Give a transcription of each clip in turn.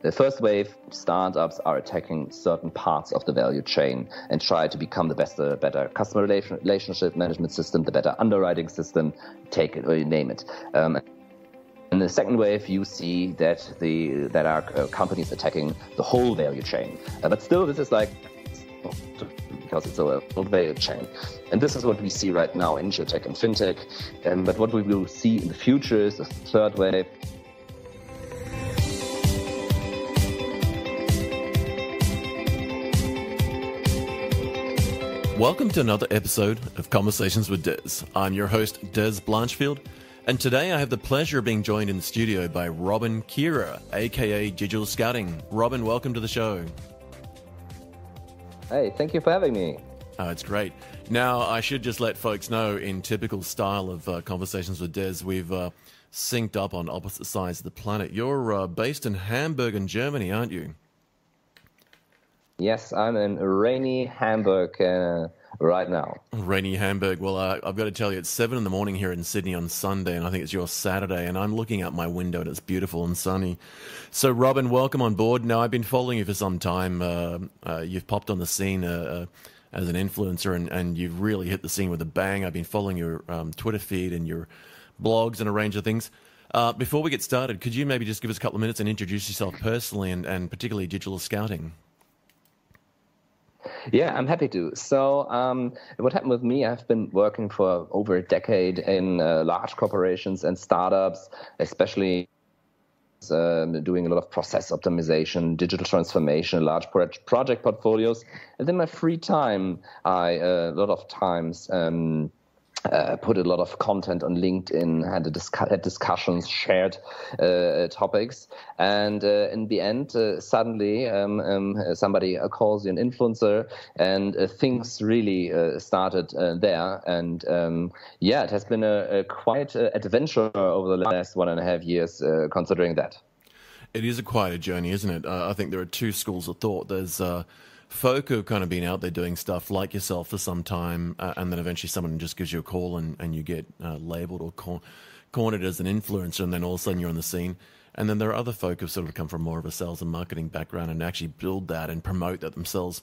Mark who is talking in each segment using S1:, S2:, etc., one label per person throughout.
S1: The first wave, startups are attacking certain parts of the value chain and try to become the better customer relationship management system, the better underwriting system, take it or you name it. In the second wave, you see that there are companies attacking the whole value chain. But still, this is like, because it's a whole value chain. And this is what we see right now in InsurTech and FinTech. But what we will see in the future is the third wave.
S2: Welcome to another episode of Conversations with Dez. I'm your host, Dez Blanchfield, and today I have the pleasure of being joined in the studio by Robin Kiera, aka Digital Scouting. Robin, welcome to the show.
S1: Hey, thank you for having me.
S2: Oh, it's great. Now, I should just let folks know, in typical style of Conversations with Dez, we've synced up on opposite sides of the planet. You're based in Hamburg in Germany, aren't you?
S1: Yes, I'm in rainy Hamburg right now.
S2: Rainy Hamburg. Well, I've got to tell you, it's 7 a.m. here in Sydney on Sunday, and I think it's your Saturday, and I'm looking out my window and it's beautiful and sunny. So, Robin, welcome on board. Now, I've been following you for some time. You've popped on the scene as an influencer, and you've really hit the scene with a bang. I've been following your Twitter feed and your blogs and a range of things. Before we get started, could you maybe just give us a couple of minutes and introduce yourself personally and particularly Digital Scouting?
S1: Yeah, I'm happy to. So what happened with me, I've been working for over a decade in large corporations and startups, especially doing a lot of process optimization, digital transformation, large project portfolios. And in my free time, I a lot of times put a lot of content on LinkedIn, had discussions, shared topics, and in the end, suddenly somebody calls you an influencer, and things really started there. And it has been a quite adventure over the last 1.5 years, considering that.
S2: It is quite a journey, isn't it? I think there are two schools of thought. There's folk who have kind of been out there doing stuff like yourself for some time, and then eventually someone just gives you a call and you get labeled or cornered as an influencer, and then all of a sudden you're on the scene. And then there are other folk who sort of come from more of a sales and marketing background and actually build that and promote that themselves.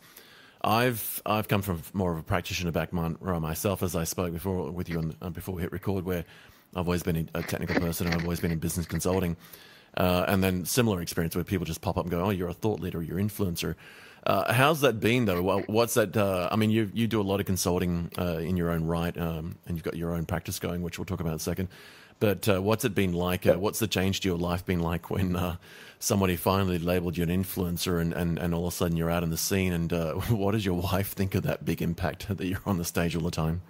S2: I've come from more of a practitioner background myself, as I spoke before with you before we hit record, where I've always been a technical person and I've always been in business consulting. And then similar experience where people just pop up and go, oh, you're a thought leader, you're an influencer. How's that been, though? What's that? I mean, you do a lot of consulting in your own right, and you've got your own practice going, which we'll talk about in a second. But what's it been like? What's the change to your life been like when somebody finally labeled you an influencer and all of a sudden you're out in the scene? And what does your wife think of that big impact that you're on the stage all the time?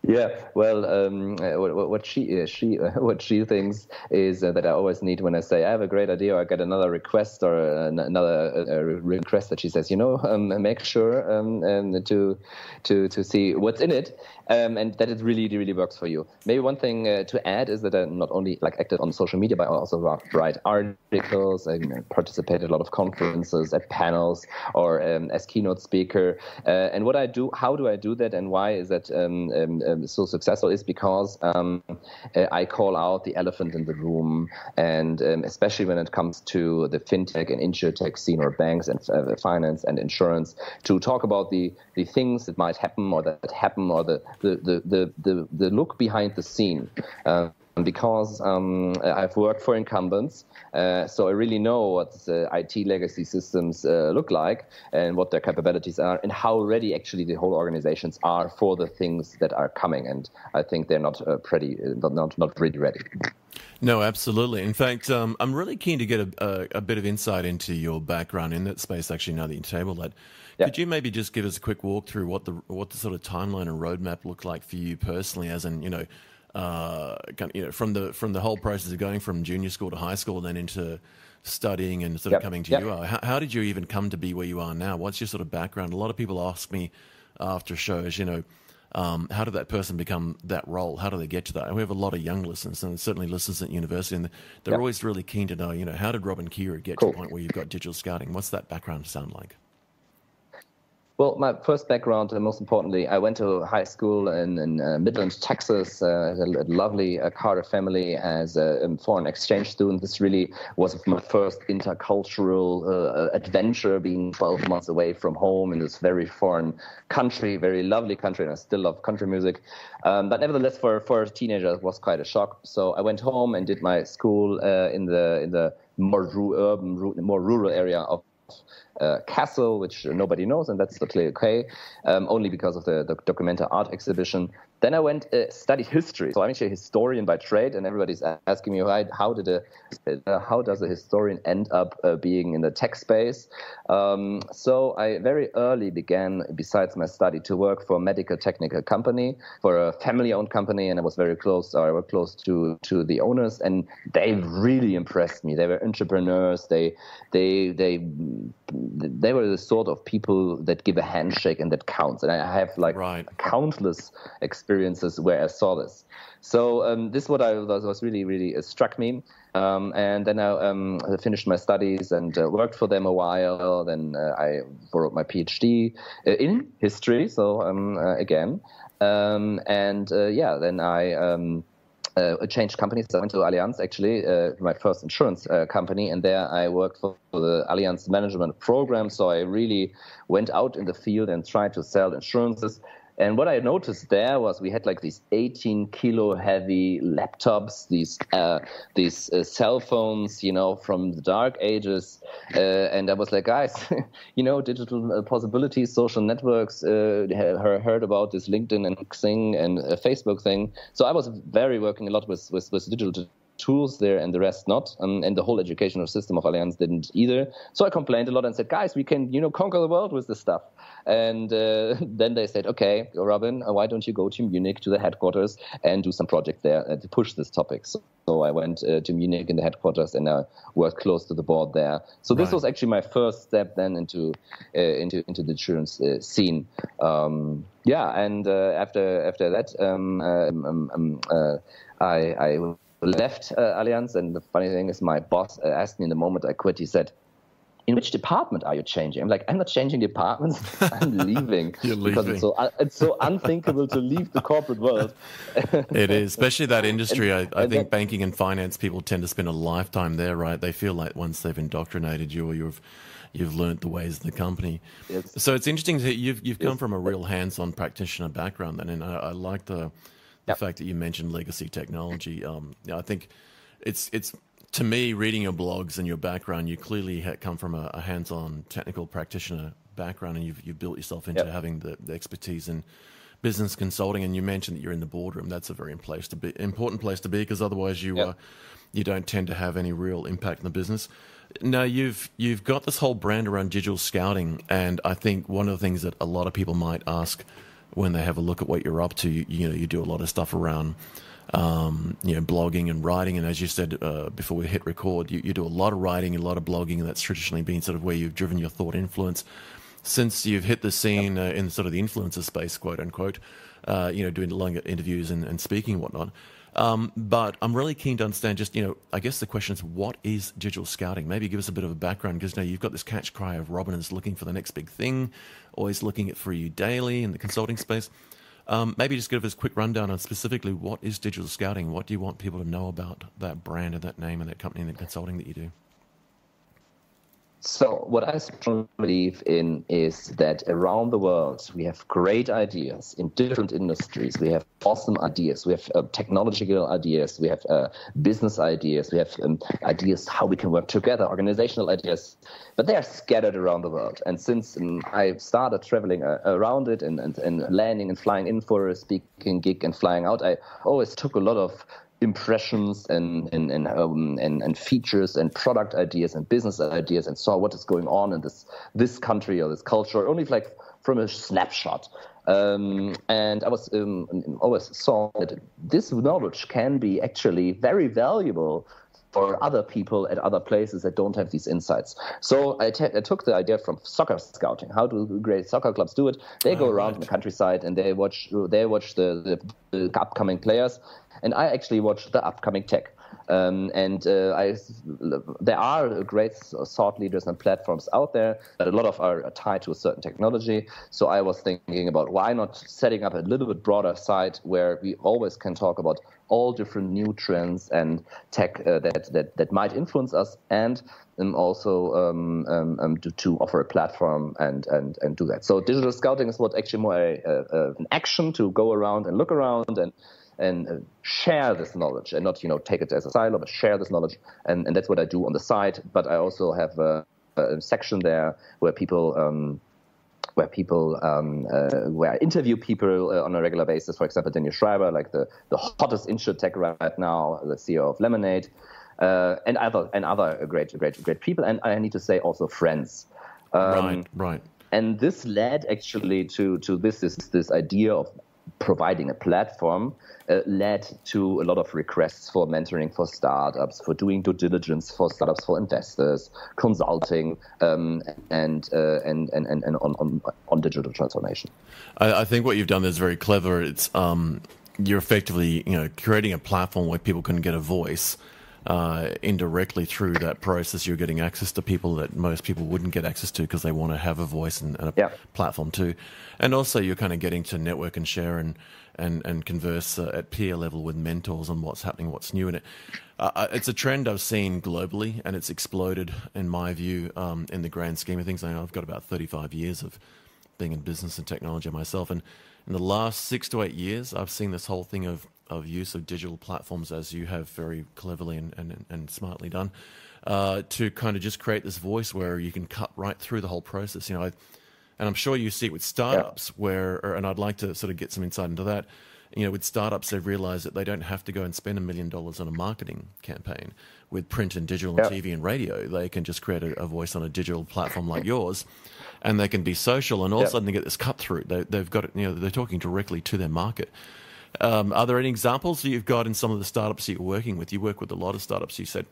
S1: Yeah, well, what she thinks is that I always need, when I say I have a great idea or I get another request or another request, that she says, make sure to see what's in it, and that it really works for you. Maybe one thing to add is that I not only active on social media, but I also write articles. I participate in a lot of conferences, at panels, or as keynote speaker. And what I do, how do I do that, and why is that so successful, is because I call out the elephant in the room, and especially when it comes to the FinTech and InsurTech scene, or banks and finance and insurance, to talk about the things that might happen or that happen, or the look behind the scene. Because I've worked for incumbents, so I really know what IT legacy systems look like and what their capabilities are and how ready actually the whole organizations are for the things that are coming. And I think they're not really ready.
S2: No, absolutely. In fact, I'm really keen to get a bit of insight into your background in that space, actually, now that you tabled that. Yeah. Could you maybe just give us a quick walkthrough what the sort of timeline and roadmap looked like for you personally, as in, from the whole process of going from junior school to high school and then into studying and sort of coming to you? How did you even come to be where you are now? What's your sort of background? A lot of people ask me after shows, how did that person become that role? How do they get to that? And we have a lot of young listeners, and certainly listeners at university, and they're always really keen to know, how did Robin Kiera get to the point where you've got digital scouting? What's that background sound like?
S1: Well, my first background, and most importantly, I went to high school in Midland, Texas. Had a lovely Carter family as a foreign exchange student. This really was my first intercultural adventure, being 12 months away from home in this very foreign country, very lovely country, and I still love country music. But nevertheless, for a teenager, it was quite a shock. So I went home and did my school in the more urban, more rural area of Castle, which nobody knows, and that's totally okay, only because of the Documenta art exhibition. Then I went studied history. So I'm actually a historian by trade, and everybody's asking me, how does a historian end up being in the tech space? So I very early began, besides my study, to work for a medical technical company, for a family-owned company, and I worked close to the owners, and they really impressed me. They were entrepreneurs. They were the sort of people that give a handshake and that counts. And I have countless experiences where I saw this. So this what was really struck me. And then I finished my studies and worked for them a while. Then I wrote my PhD in history. So again, then I changed companies. I went to Allianz, actually, my first insurance company, and there I worked for the Allianz management program. So I really went out in the field and tried to sell insurances. And what I noticed there was we had like these 18-kilo heavy laptops, these cell phones, from the dark ages. And I was like, guys, digital possibilities, social networks, heard about this LinkedIn and thing and Facebook thing. So I was working a lot with digital tools there and the rest not. And the whole educational system of Allianz didn't either. So I complained a lot and said, guys, we can, conquer the world with this stuff. And then they said, okay, Robin, why don't you go to Munich to the headquarters and do some projects there to push this topic? So I went to Munich in the headquarters and I worked close to the board there. So this was actually my first step then into the insurance scene. And after that, I left Allianz, and the funny thing is my boss asked me in the moment I quit, he said, in which department are you changing? I'm like, I'm not changing departments, I'm leaving.
S2: You're leaving.
S1: Because it's so unthinkable to leave the corporate world.
S2: It is, especially that industry. I think banking and finance people tend to spend a lifetime there, right? They feel like once they've indoctrinated you or you've learnt the ways of the company. Yes. So it's interesting that you've come from a real hands-on practitioner background then, and I like the fact that you mentioned legacy technology. I think it's to me, reading your blogs and your background, you clearly come from a hands-on technical practitioner background, and you've built yourself into having the expertise in business consulting. And you mentioned that you're in the boardroom. That's a very important place to be, because otherwise you don't tend to have any real impact in the business. Now you've got this whole brand around digital scouting, and I think one of the things that a lot of people might ask when they have a look at what you're up to, you do a lot of stuff around blogging and writing, and as you said before we hit record, you do a lot of writing, a lot of blogging, and that's traditionally been sort of where you've driven your thought influence. Since you've hit the scene in sort of the influencer space, quote unquote, doing longer interviews and speaking and whatnot. But I'm really keen to understand just, I guess the question is, what is digital scouting? Maybe give us a bit of a background, because you've got this catch cry of Robin is looking for the next big thing, always looking for you daily in the consulting space. Maybe just give us a quick rundown on specifically what is digital scouting? What do you want people to know about that brand and that name and that company and the consulting that you do?
S1: So what I strongly believe in is that around the world, we have great ideas in different industries. We have awesome ideas. We have technological ideas. We have business ideas. We have ideas how we can work together, organizational ideas. But they are scattered around the world. And since I started traveling around it and landing and flying in for a speaking gig and flying out, I always took a lot of impressions and features and product ideas and business ideas and saw what is going on in this country or this culture, only like from a snapshot. And I was always saw that this knowledge can be actually very valuable for other people at other places that don't have these insights. So I took the idea from soccer scouting. How do great soccer clubs do it? They go around in the countryside and they watch the upcoming players, and I actually watch the upcoming tech. There are great thought leaders and platforms out there, but a lot of are tied to a certain technology. So I was thinking about why not setting up a little bit broader site where we always can talk about all different new trends and tech that might influence us, and also to offer a platform and do that. So digital scouting is what actually more an action to go around and look around and share this knowledge, and not take it as a silo, but share this knowledge, and that's what I do on the site. But I also have a section there where I interview people on a regular basis. For example, Daniel Schreiber, like the hottest InsurTech right now, the CEO of Lemonade, and other great people. And I need to say also friends.
S2: Right.
S1: And this led actually to this idea of providing a platform, led to a lot of requests for mentoring for startups, for doing due diligence for startups, for investors, consulting, and on digital transformation.
S2: I think what you've done is very clever. It's you're effectively creating a platform where people can get a voice. Indirectly through that process, you're getting access to people that most people wouldn't get access to because they want to have a voice and a platform too. And also you're kind of getting to network and share and converse at peer level with mentors on what's happening, what's new in it. It's a trend I've seen globally, and it's exploded, in my view, in the grand scheme of things. I've got about 35 years of being in business and technology myself, and in the last 6 to 8 years, I've seen this whole thing of use of digital platforms, as you have very cleverly and smartly done, to kind of just create this voice where you can cut right through the whole process. And I'm sure you see it with startups and I'd like to sort of get some insight into that. With startups, they've realized that they don't have to go and spend $1 million on a marketing campaign. With print and digital and TV and radio, they can just create a voice on a digital platform like yours, and they can be social, and all of a sudden they get this cut through. They've got it. They're talking directly to their market. Are there any examples that you've got in some of the startups that you're working with? You work with a lot of startups. You said,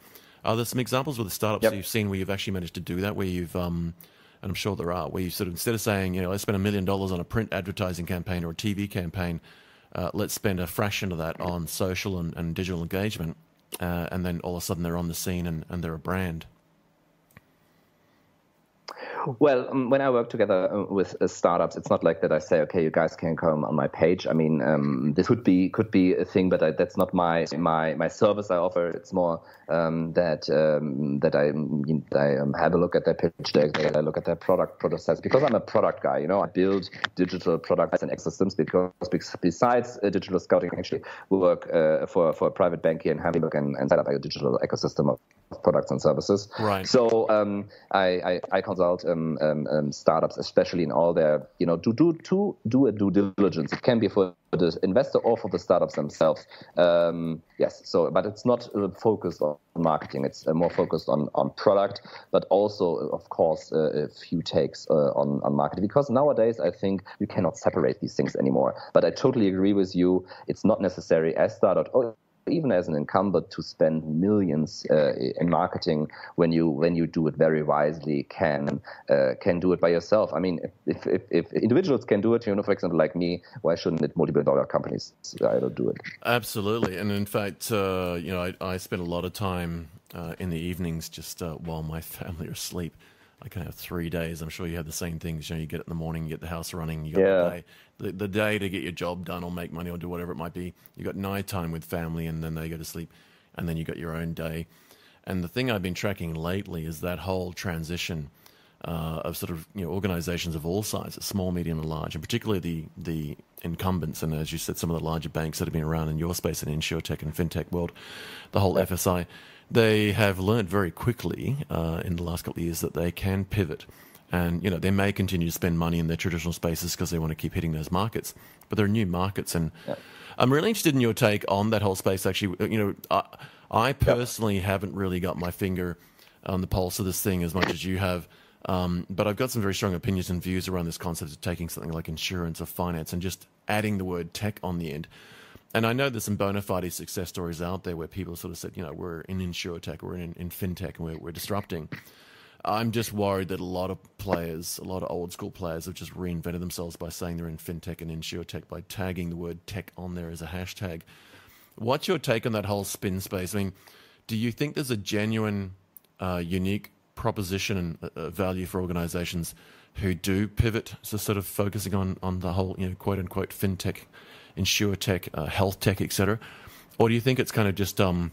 S2: are there some examples with the startups that you've seen where you've actually managed to do that, where you've, and I'm sure there are, where you sort of, instead of saying, let's spend $1 million on a print advertising campaign or a TV campaign, let's spend a fraction of that on social and digital engagement, and then all of a sudden they're on the scene and they're a brand.
S1: Well, when I work together with startups, it's not like that I say, okay, you guys can come on my page. I mean, this could be a thing, but that's not my service I offer. It's more that I have a look at their pitch deck, that I look at their product prototypes, because I'm a product guy. I build digital products and ecosystems, because besides digital scouting, I actually work for a private bank here in Hamburg and set up a digital ecosystem of products and services.
S2: Right.
S1: So I consult startups, especially in all their, to do a due diligence. It can be for the investor or for the startups themselves. Yes. So, but it's not focused on marketing. It's more focused on product, but also, of course, a few takes on marketing. Because nowadays, I think you cannot separate these things anymore. But I totally agree with you. It's not necessary as startup or even as an incumbent to spend millions in marketing when you do it very wisely. Can do it by yourself. I mean, if individuals can do it, for example, like me, why shouldn't it multi-billion-dollar companies either do it?
S2: Absolutely. And in fact, I spend a lot of time in the evenings just while my family are asleep. I can have 3 days. I'm sure you have the same things. You get in the morning, you get the house running, you got the day to get your job done or make money or do whatever it might be. You got nighttime with family, and then they go to sleep, and then you got your own day. And the thing I've been tracking lately is that whole transition of sort of organizations of all sizes, small, medium, and large, and particularly the incumbents, and as you said, some of the larger banks that have been around in your space in InsurTech and FinTech world, the whole FSI. They have learned very quickly in the last couple of years that they can pivot. And, they may continue to spend money in their traditional spaces because they want to keep hitting those markets. But there are new markets. And I'm really interested in your take on that whole space. Actually, I personally haven't really got my finger on the pulse of this thing as much as you have. But I've got some very strong opinions and views around this concept of taking something like insurance or finance and just adding the word tech on the end. And I know there's some bona fide success stories out there where people sort of said, we're in InsurTech, we're in FinTech, and we're disrupting. I'm just worried that a lot of old school players have just reinvented themselves by saying they're in FinTech and InsurTech, by tagging the word tech on there as a hashtag. What's your take on that whole spin space? I mean, Do you think there's a genuine, unique proposition and value for organizations who do pivot to sort of focusing on the whole, quote unquote, FinTech, InsurTech, health tech, etc.? Or do you think it's kind of just a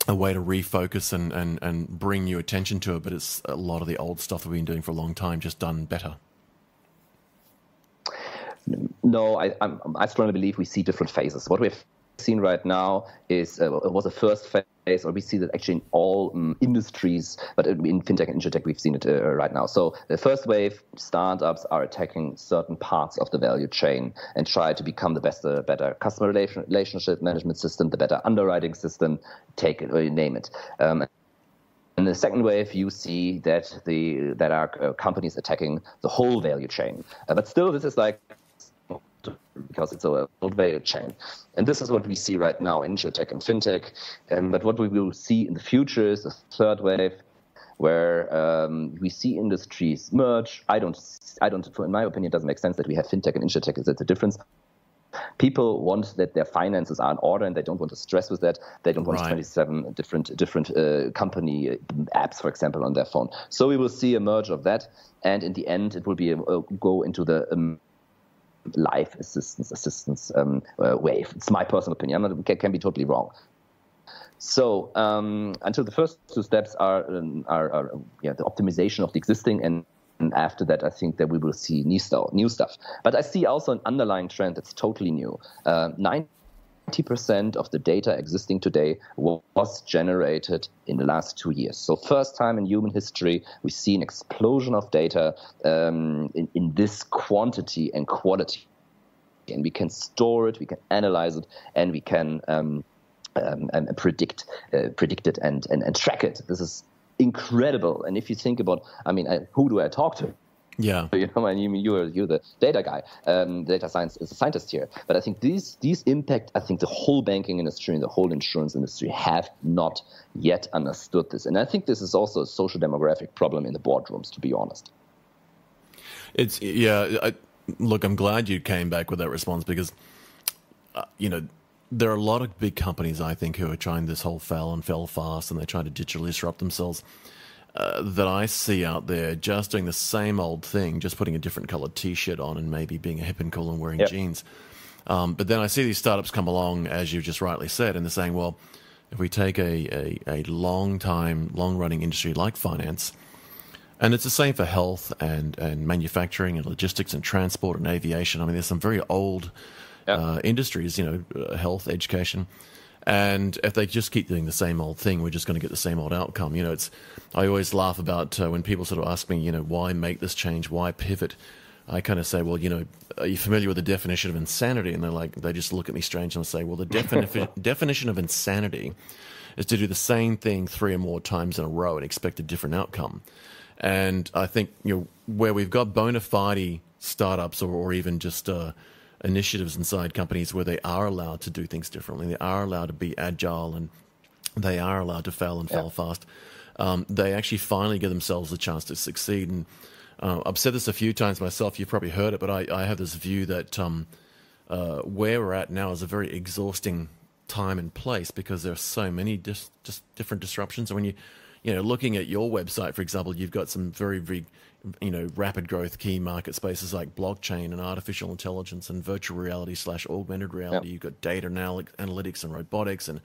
S2: way to refocus and bring new attention to it, but it's a lot of the old stuff that we've been doing for a long time, just done better?
S1: No, I strongly believe we see different phases. What we've seen right now is was the first phase, or we see that actually in all industries, but in FinTech and InsurTech we've seen it right now. So the first wave, startups are attacking certain parts of the value chain and try to become the better customer relationship management system, the better underwriting system, take it or you name it. In the second wave, you see that that are companies attacking the whole value chain. But still, this is like, because it's a whole value chain. And this is what we see right now in InsurTech and FinTech. But what we will see in the future is a third wave where we see industries merge. In my opinion, it doesn't make sense that we have FinTech and InsurTech. It's a difference. People want that their finances are in order, and they don't want to stress with that. They don't want 27 different company apps, for example, on their phone. So we will see a merge of that, and in the end, it will be go into the life assistance wave. It's my personal opinion. Can be totally wrong. So until the first two steps are the optimization of the existing, and after that, I think that we will see new stuff. But I see also an underlying trend that's totally new. 90% of the data existing today was generated in the last 2 years. So first time in human history, we see an explosion of data in this quantity and quality. And we can store it, we can analyze it, and we can predict it and track it. This is incredible. And if you think about, who do I talk to?
S2: Yeah,
S1: you're the data guy, data science is a scientist here. But I think these impact. I think the whole banking industry and the whole insurance industry have not yet understood this. And I think this is also a social demographic problem in the boardrooms, to be honest.
S2: Look, I'm glad you came back with that response, because there are a lot of big companies, I think, who are trying this whole fail fast, and they try to digitally disrupt themselves. That I see out there just doing the same old thing, just putting a different colored T-shirt on and maybe being hip and cool and wearing jeans. But then I see these startups come along, as you just rightly said, and they're saying, well, if we take a long-running industry like finance, and it's the same for health and manufacturing and logistics and transport and aviation. There's some very old industries, health, education. And if they just keep doing the same old thing, we're just going to get the same old outcome. I always laugh about when people sort of ask me, why make this change? Why pivot? I kind of say, well, are you familiar with the definition of insanity? And they just look at me strange and say, well, the definition of insanity is to do the same thing 3 or more times in a row and expect a different outcome. And I think, where we've got bona fide startups or even just initiatives inside companies where they are allowed to do things differently, they are allowed to be agile, and they are allowed to fail fast, they actually finally give themselves a chance to succeed. And I've said this a few times myself, you've probably heard it, but I have this view that where we're at now is a very exhausting time and place, because there are so many just different disruptions. And when looking at your website, for example, you've got some very, very rapid growth key market spaces like blockchain and artificial intelligence and virtual reality / augmented reality. You've got data analytics and robotics and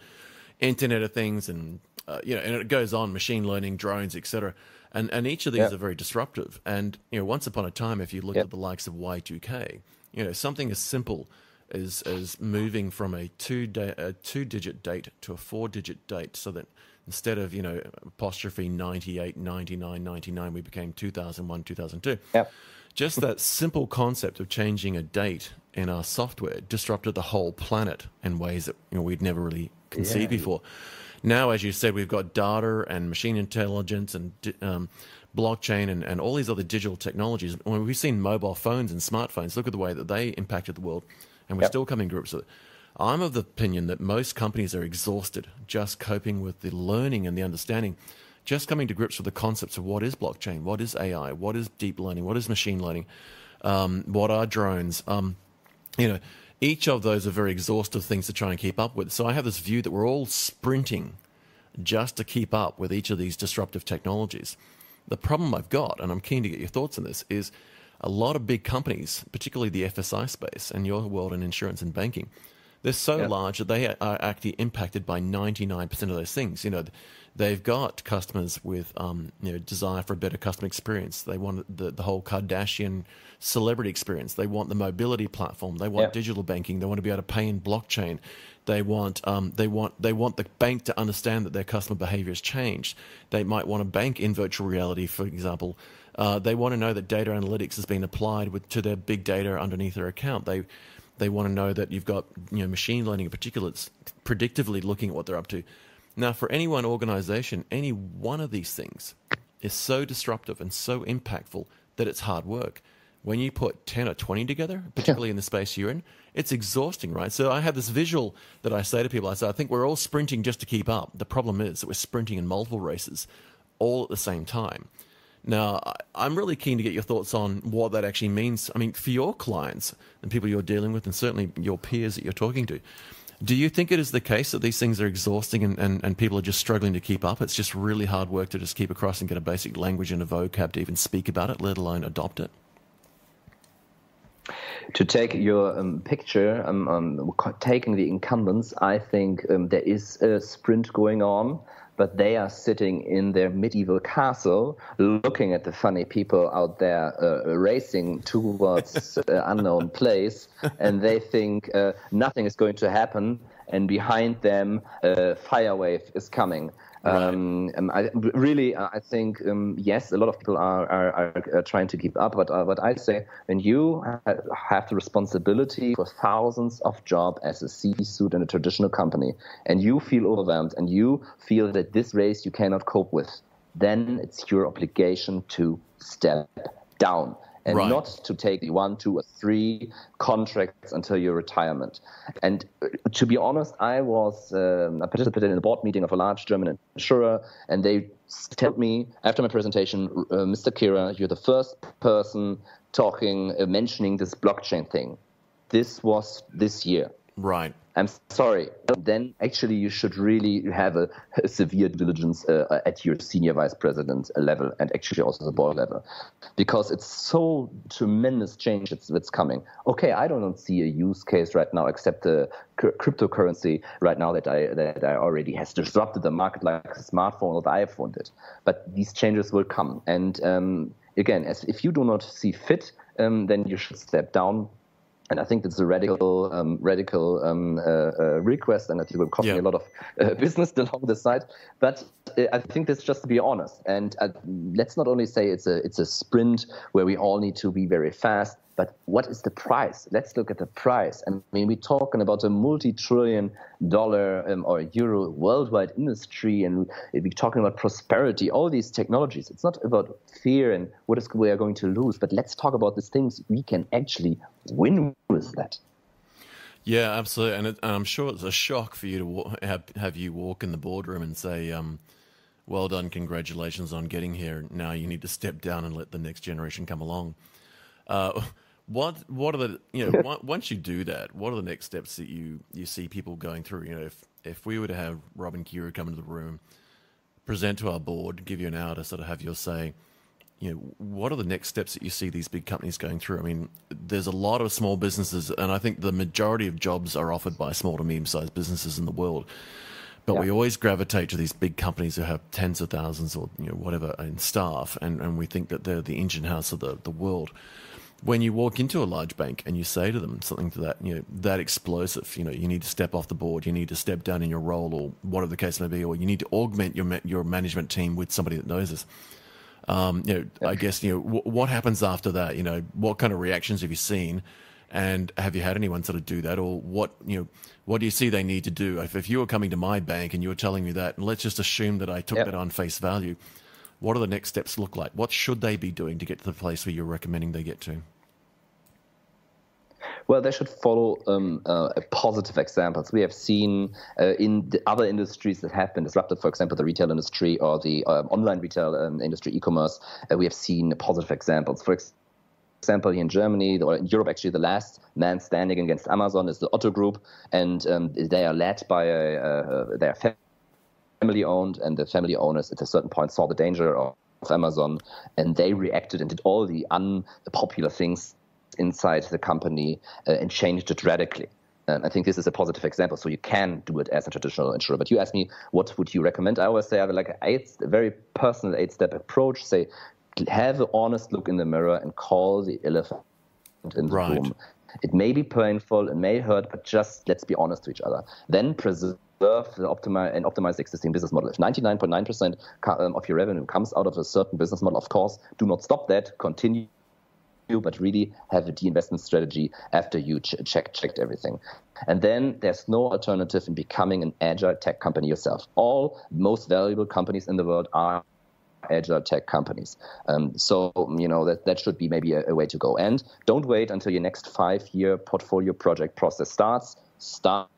S2: Internet of Things, and and it goes on, machine learning, drones, etc. And each of these are very disruptive. And once upon a time, if you look at the likes of Y2K, something as simple as moving from a two-digit date to a 4-digit date, so that instead of, apostrophe 98, 99, 99, we became 2001, 2002.
S1: Yep.
S2: Just that simple concept of changing a date in our software disrupted the whole planet in ways that we'd never really conceived before. Now, as you said, we've got data and machine intelligence and blockchain and all these other digital technologies. When we've seen mobile phones and smartphones, look at the way that they impacted the world, and we're still coming to grips with it. I'm of the opinion that most companies are exhausted just coping with the learning and the understanding, just coming to grips with the concepts of what is blockchain, what is AI, what is deep learning, what is machine learning, what are drones. Each of those are very exhaustive things to try and keep up with. So I have this view that we're all sprinting just to keep up with each of these disruptive technologies. The problem I've got, and I'm keen to get your thoughts on this, is a lot of big companies, particularly the FSI space and your world in insurance and banking, they're so large that they are actually impacted by 99% of those things. They've got customers with desire for a better customer experience. They want the whole Kardashian celebrity experience. They want the mobility platform. They want digital banking. They want to be able to pay in blockchain. They want the bank to understand that their customer behavior has changed. They might want a bank in virtual reality, for example. They want to know that data analytics has been applied to their big data underneath their account. They want to know that you've got machine learning in particular that's predictively looking at what they're up to. Now, for any one organization, any one of these things is so disruptive and so impactful that it's hard work. When you put 10 or 20 together, particularly in the space you're in, it's exhausting, right? So I have this visual that I say to people, I think we're all sprinting just to keep up. The problem is that we're sprinting in multiple races all at the same time. Now, I'm really keen to get your thoughts on what that actually means. I mean, for your clients and people you're dealing with, and certainly your peers that you're talking to, do you think it is the case that these things are exhausting and people are just struggling to keep up? It's just really hard work to just keep across and get a basic language and a vocab to even speak about it, let alone adopt it?
S1: To take your picture, taking the incumbents, I think there is a sprint going on, but they are sitting in their medieval castle looking at the funny people out there racing towards unknown place, and they think nothing is going to happen, and behind them a fire wave is coming. I think, yes, a lot of people are trying to keep up, but I say when you have the responsibility for thousands of jobs as a C-suite in a traditional company, and you feel overwhelmed, and you feel that this race you cannot cope with, then it's your obligation to step down. And not to take the 1, 2, or 3 contracts until your retirement. And to be honest, I participated in a board meeting of a large German insurer, and they told me after my presentation, Mr. Kiera, you're the first person mentioning this blockchain thing. This was this year.
S2: Right.
S1: I'm sorry. Then actually you should really have a severe diligence at your senior vice president level, and actually also the board level, because it's so tremendous change that's coming. Okay, I don't see a use case right now except the cryptocurrency right now that I already has disrupted the market like a smartphone or the iPhone did. But these changes will come, and again, if you do not see fit, then you should step down. And I think that's a radical request, and I think it will cost me a lot of business along the side. But I think that's just to be honest. And let's not only say it's a sprint where we all need to be very fast, but what is the price? Let's look at the price. I mean, we're talking about a multi-trillion-dollar or euro worldwide industry, and we're talking about prosperity, all these technologies. It's not about fear and what we are going to lose, but let's talk about these things we can actually win with that.
S2: Yeah, absolutely. And I'm sure it's a shock for you to have you walk in the boardroom and say, well done, congratulations on getting here. Now you need to step down and let the next generation come along. What are the, once you do that, what are the next steps that you see people going through? If we were to have Robin Kiera come into the room, present to our board, give you an hour to sort of have your say, what are the next steps that you see these big companies going through? I mean, there's a lot of small businesses, and I think the majority of jobs are offered by small to medium-sized businesses in the world. But we always gravitate to these big companies who have tens of thousands or whatever in staff, and we think that they're the engine house of the world. When you walk into a large bank and you say to them something to that, that explosive, you need to step off the board, you need to step down in your role, or whatever the case may be, or you need to augment your management team with somebody that knows this. I guess, what happens after that? What kind of reactions have you seen? And have you had anyone sort of do that? Or what do you see they need to do? If you were coming to my bank and you were telling me that, and let's just assume that I took that on face value, what do the next steps look like? What should they be doing to get to the place where you're recommending they get to?
S1: Well, they should follow positive examples. We have seen in the other industries that have been disrupted, for example, the retail industry or the online retail industry, e-commerce, we have seen positive examples. For example, here in Germany, or in Europe, actually, the last man standing against Amazon is the Otto Group, and they are led by their family owned, and the family owners at a certain point saw the danger of Amazon, and they reacted and did all the unpopular things inside the company and changed it radically. And I think this is a positive example. So you can do it as a traditional insurer. But you asked me, what would you recommend? I always say I have like a very personal 8-step approach. Say, have an honest look in the mirror and call the elephant in the room. It may be painful, it may hurt, but just let's be honest to each other. Then preserve and optimize the existing business model. If 99.9% of your revenue comes out of a certain business model, of course, do not stop that. Continue, but really have a de-investment strategy after you checked everything. And then there's no alternative in becoming an agile tech company yourself. All most valuable companies in the world are agile tech companies. So, that should be maybe a way to go. And don't wait until your next 5-year portfolio project process starts. Start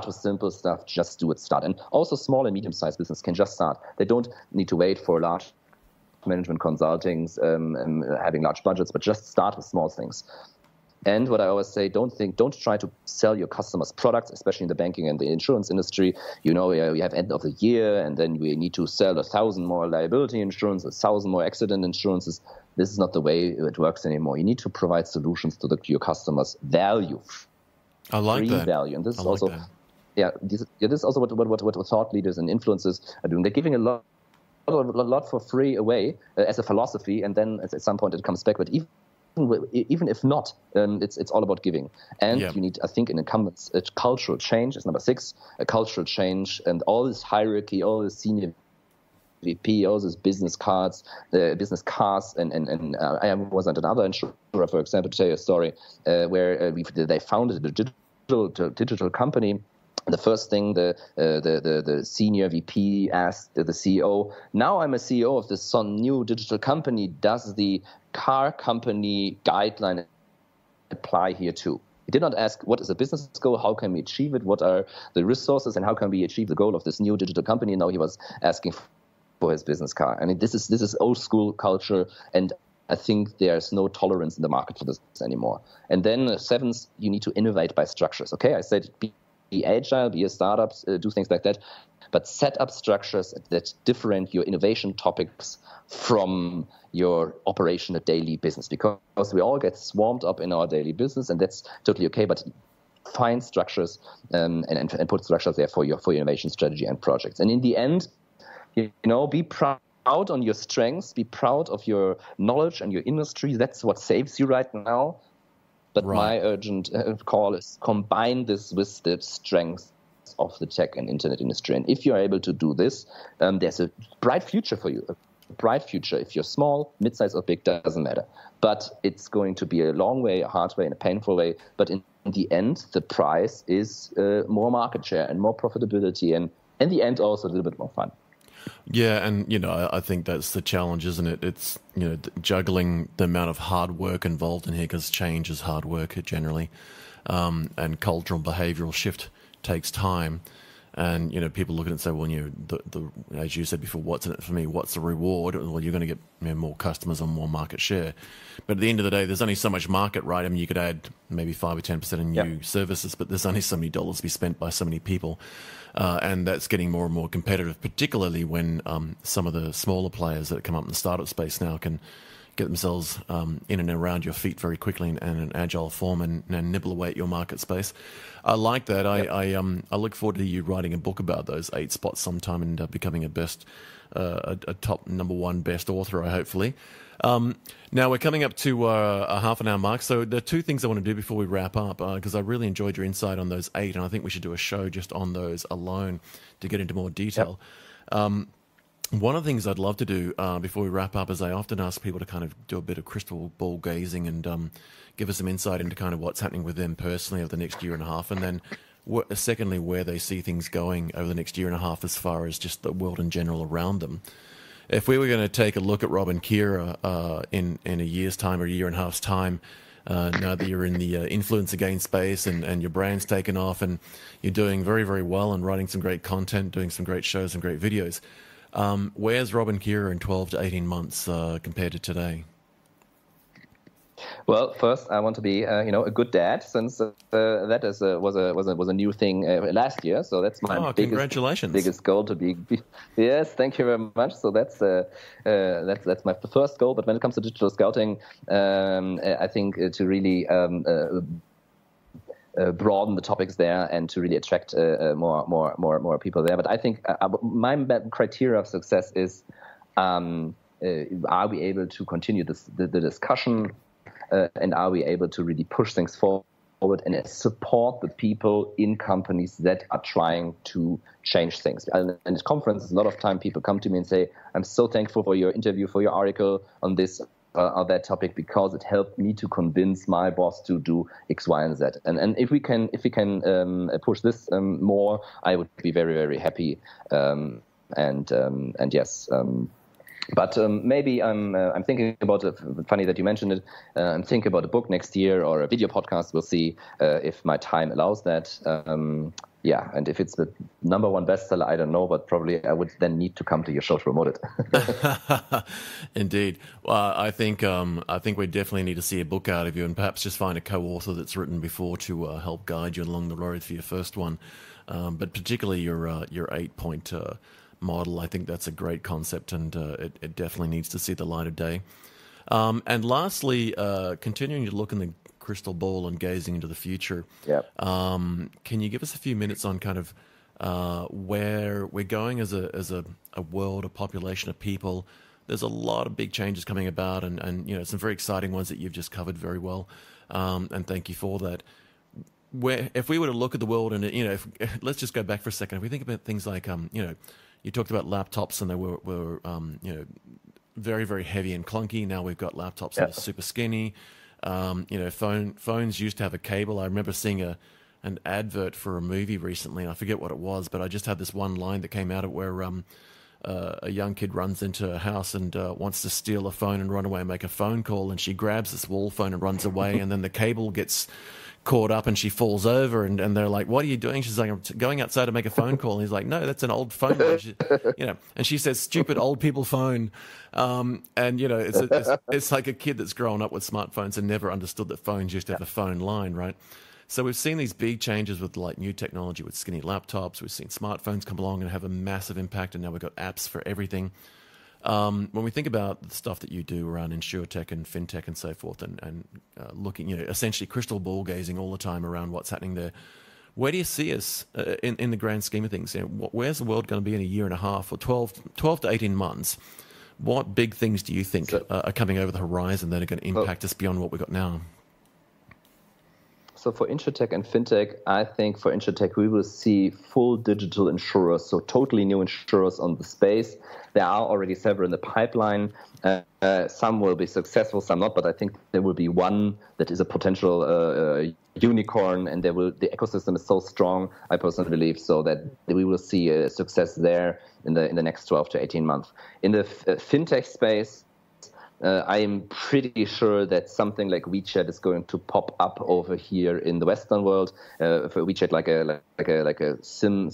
S1: with simple stuff, just do it, start. And also small and medium-sized business can just start. They don't need to wait for large management consultings, having large budgets, but just start with small things. And what I always say, don't try to sell your customers products, especially in the banking and the insurance industry. We have end of the year, and then we need to sell 1,000 more liability insurance, 1,000 more accident insurances. This is not the way it works anymore. You need to provide solutions to your customers, value.
S2: I like
S1: free
S2: that.
S1: Value, and this is also, this is also what thought leaders and influencers are doing. They're giving a lot for free away as a philosophy, and then at some point it comes back. But even if not, it's all about giving. And you need, I think, in incumbents, a cultural change is number 6. A cultural change, and all this hierarchy, all this senior VP, all these business cars, and I was at another insurer, for example, to tell you a story where they founded a digital company. The first thing the senior VP asked the CEO, now I'm a CEO of this new digital company, does the car company guideline apply here too? He did not ask what is the business goal, how can we achieve it, what are the resources, and how can we achieve the goal of this new digital company. Now he was asking for his business car. I mean, this is old school culture, and I think there's no tolerance in the market for this anymore. And then 7th, you need to innovate by structures. Okay, I said be agile, be a startup, do things like that, but set up structures that differentiate your innovation topics from your operational daily business, because we all get swarmed up in our daily business, and that's totally okay, but find structures and put structures there for your innovation strategy and projects. And in the end, be proud on your strengths, be proud of your knowledge and your industry. That's what saves you right now. But my urgent call is combine this with the strengths of the tech and internet industry. And if you're able to do this, there's a bright future for you. A bright future. If you're small, mid-size or big, doesn't matter. But it's going to be a long way, a hard way, and a painful way. But in the end, the prize is more market share and more profitability, and in the end, also a little bit more fun.
S2: Yeah, and I think that's the challenge, isn't it? It's juggling the amount of hard work involved in here, because change is hard work generally, and cultural and behavioural shift takes time. And people look at it and say, well, as you said before, what's in it for me? What's the reward? Well, you're going to get more customers and more market share. But at the end of the day, there's only so much market, right? I mean, you could add maybe 5 or 10% in new services, but there's only so many dollars to be spent by so many people. And that's getting more and more competitive, particularly when some of the smaller players that come up in the startup space now can get themselves in and around your feet very quickly in an agile form and nibble away at your market space. I like that. I look forward to you writing a book about those 8 spots sometime and becoming a top #1 best author, hopefully. Now we're coming up to a half an hour mark, so there are 2 things I want to do before we wrap up, because I really enjoyed your insight on those 8, and I think we should do a show just on those alone to get into more detail. One of the things I'd love to do before we wrap up is I often ask people to kind of do a bit of crystal ball gazing and give us some insight into kind of what's happening with them personally over the next year and a half, and then secondly, where they see things going over the next year and a half as far as just the world in general around them. If we were going to take a look at Robin Kiera in a year's time or a year and a half's time, now that you're in the influencer gain space and your brand's taken off and you're doing very, very well and writing some great content, doing some great shows and great videos, where's Robin Kiera in 12 to 18 months compared to today?
S1: Well, first I want to be, a good dad, since that was a new thing last year. So that's my biggest goal to be. Yes, thank you very much. So that's my first goal. But when it comes to digital scouting, I think to really broaden the topics there and to really attract more people there. But I think my criteria of success is: are we able to continue the discussion? And are we able to really push things forward and support the people in companies that are trying to change things? And at conferences, a lot of time people come to me and say, I'm so thankful for your interview, for your article on this or that topic, because it helped me to convince my boss to do X, Y, and Z. And if we can push this more, I would be very, very happy. And yes. But maybe I'm thinking about it. Funny that you mentioned it. I'm thinking about a book next year or a video podcast. We'll see if my time allows that. And if it's the #1 bestseller, I don't know, but probably I would then need to come to your show to promote it.
S2: Indeed. Well, I think we definitely need to see a book out of you, and perhaps just find a co-author that's written before to help guide you along the road for your first one. But particularly your 8-point model. I think that's a great concept, and it definitely needs to see the light of day. And lastly, continuing to look in the crystal ball and gazing into the future.
S1: Yep.
S2: Can you give us a few minutes on kind of where we're going as a world, a population of people? There's a lot of big changes coming about, and some very exciting ones that you've just covered very well. And thank you for that. If we were to look at the world, and let's just go back for a second. If we think about things like you talked about laptops, and they were very, very heavy and clunky. Now we've got laptops that are super skinny. Phones used to have a cable. I remember seeing an advert for a movie recently, and I forget what it was, but I just had this one line that came out of where a young kid runs into a house and wants to steal a phone and run away and make a phone call, and she grabs this wall phone and runs away, and then the cable gets caught up and she falls over, and they're like, what are you doing? She's like, I'm going outside to make a phone call. And he's like, no, that's an old phone. And she says, stupid old people phone. It's like a kid that's grown up with smartphones and never understood that phones used to have a phone line, right? So we've seen these big changes with like new technology with skinny laptops. We've seen smartphones come along and have a massive impact, and now we've got apps for everything. When we think about the stuff that you do around InsurTech and FinTech and so forth, and looking, essentially crystal ball gazing all the time around what's happening there, where do you see us in the grand scheme of things? Where's the world going to be in a year and a half or 12 to 18 months? What big things do you think are coming over the horizon that are going to impact us beyond what we've got now?
S1: So for InsurTech and FinTech, I think for InsurTech, we will see full digital insurers, so totally new insurers on the space. There are already several in the pipeline. Some will be successful, some not, but I think there will be one that is a potential unicorn, and the ecosystem is so strong, I personally believe, so that we will see a success there in the next 12 to 18 months. In the FinTech space, I am pretty sure that something like WeChat is going to pop up over here in the Western world. For WeChat, like a SIM,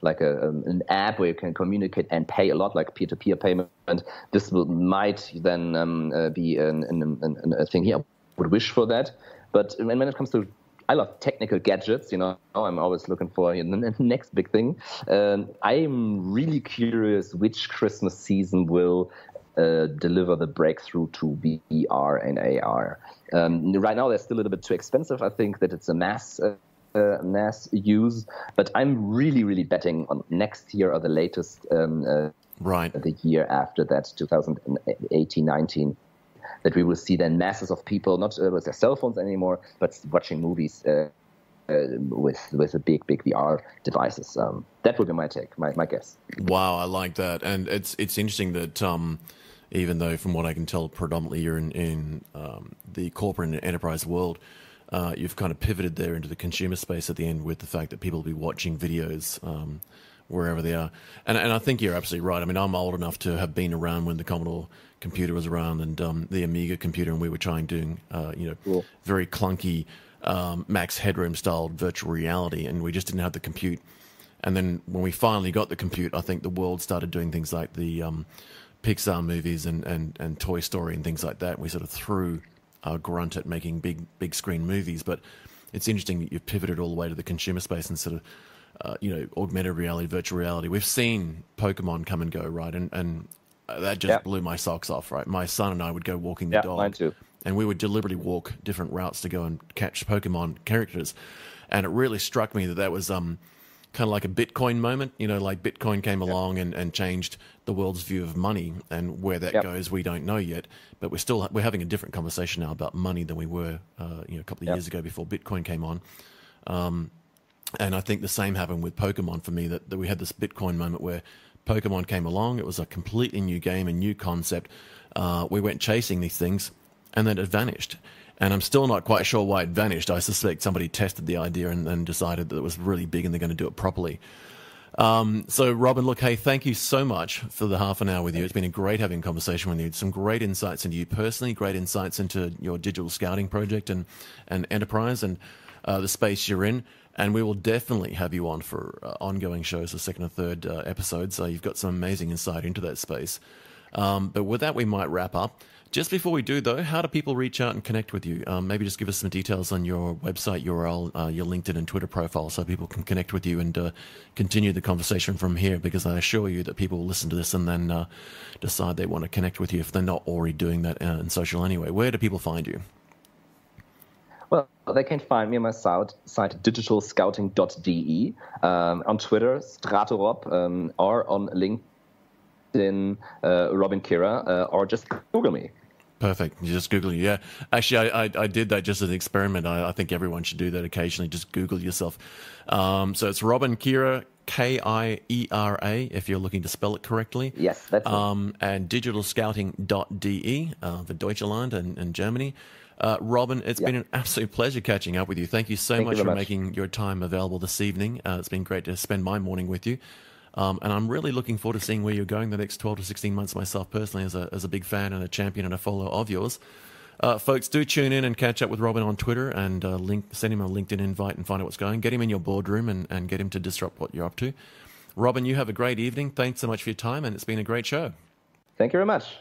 S1: like an app where you can communicate and pay a lot, like peer-to-peer payment. This might then be a thing here. I would wish for that. But when it comes to, I love technical gadgets, I'm always looking for the next big thing. I'm really curious which Christmas season will deliver the breakthrough to VR and AR. Right now, they're still a little bit too expensive. I think that it's a mass use, but I'm really, really betting on next year or the latest, the year after that, 2018-19, that we will see then masses of people, not with their cell phones anymore, but watching movies with a big VR devices. That would be my take, my guess.
S2: Wow, I like that. And it's interesting that even though from what I can tell, predominantly you're in the corporate and enterprise world, you've kind of pivoted there into the consumer space at the end with the fact that people will be watching videos wherever they are. And I think you're absolutely right. I mean, I'm old enough to have been around when the Commodore computer was around and the Amiga computer, and we were doing cool. Very clunky max headroom style virtual reality, and we just didn't have the compute. And then when we finally got the compute, I think the world started doing things like the Pixar movies and Toy Story and things like that. We sort of threw grunt at making big screen movies, but it's interesting that you've pivoted all the way to the consumer space and sort of, augmented reality, virtual reality. We've seen Pokemon come and go, right? And that just blew my socks off, right? My son and I would go walking the dog.
S1: Mine too.
S2: And we would deliberately walk different routes to go and catch Pokemon characters. And it really struck me that was kind of like a Bitcoin moment. Like Bitcoin came along and changed the world's view of money, and where that goes, we don't know yet. But we're having a different conversation now about money than we were a couple of years ago before Bitcoin came on. And I think the same happened with Pokemon for me, that we had this Bitcoin moment where Pokemon came along. It was a completely new game, a new concept. We went chasing these things, and then it vanished. And I'm still not quite sure why it vanished. I suspect somebody tested the idea and then decided that it was really big and they're going to do it properly. So, Robin, look, hey, thank you so much for the half an hour with you. It's been a great having a conversation with you. Some great insights into you personally, great insights into your digital scouting project and enterprise and the space you're in. And we will definitely have you on for ongoing shows, the second or third episodes. You've got some amazing insight into that space. But with that, we might wrap up. Just before we do, though, how do people reach out and connect with you? Maybe just give us some details on your website URL, your LinkedIn and Twitter profile, so people can connect with you and continue the conversation from here, because I assure you that people will listen to this and then decide they want to connect with you if they're not already doing that in social anyway. Where do people find you?
S1: Well, they can find me on my site digitalscouting.de, on Twitter, StratoRob, or on LinkedIn, Robin Kiera, or just Google me.
S2: Perfect. You just Google it. Yeah. Actually, I did that just as an experiment. I think everyone should do that occasionally. Just Google yourself. So it's Robin Kiera, Kiera, if you're looking to spell it correctly.
S1: Yes, that's it.
S2: And digitalscouting.de for Deutschland and Germany. Robin, it's been an absolute pleasure catching up with you. Thank you so much for making your time available this evening. It's been great to spend my morning with you. And I'm really looking forward to seeing where you're going the next 12 to 16 months myself personally, as a big fan and a champion and a follower of yours. Folks, do tune in and catch up with Robin on Twitter and send him a LinkedIn invite and find out what's going. Get him in your boardroom and get him to disrupt what you're up to. Robin, you have a great evening. Thanks so much for your time, and it's been a great show.
S1: Thank you very much.